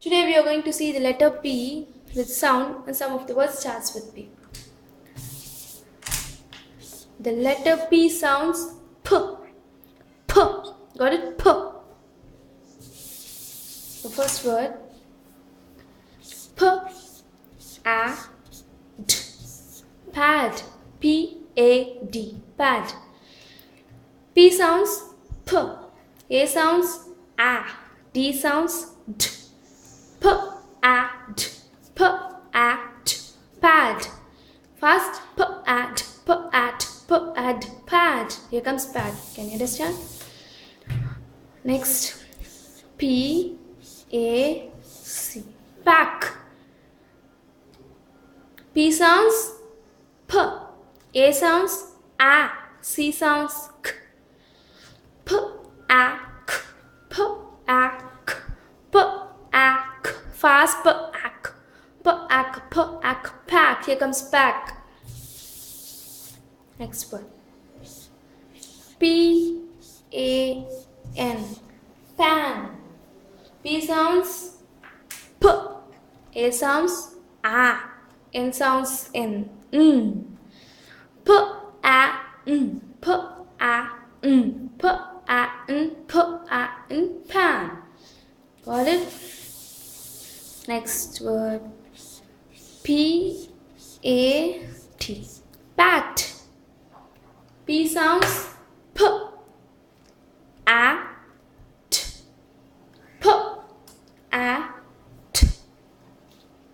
Today we are going to see the letter P with sound and some of the words starts with P. The letter P sounds P. P. Got it? P. The first word P A D. Pad. P-A-D. Pad. P sounds P. A sounds A. D sounds D. P A D. P A D. Pad. Fast. P A D. P A D. P A D. Pad. Here comes pad. Can you understand? Next. P A C. Pack. P sounds P. A sounds A. C sounds K. P A K. P A K. P A K. Fast. P A K. P A K. P A K. Pack. Here comes pack. Next word. P A N. Pan. P sounds P. A sounds A. N sounds N. P A N. P A N. P A N. P A N. Pan. Got it? Next word. P A T. Pat. P sounds P. A T. P A T.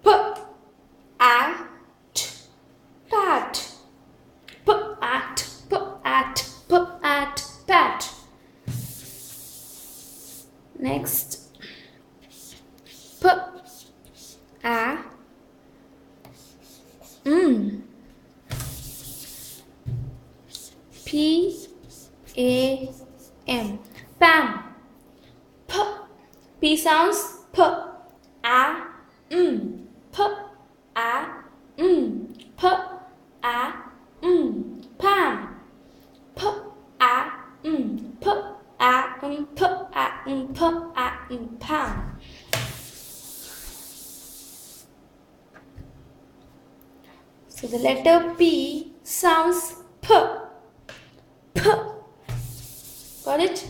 P A T. Pat. P A T. P A T. P A T. Pat. Next. P A P A M. Pam. P. P sounds P. A P A P A Pam. P A P A P A P A Pam. So the letter P sounds P. P. Got it?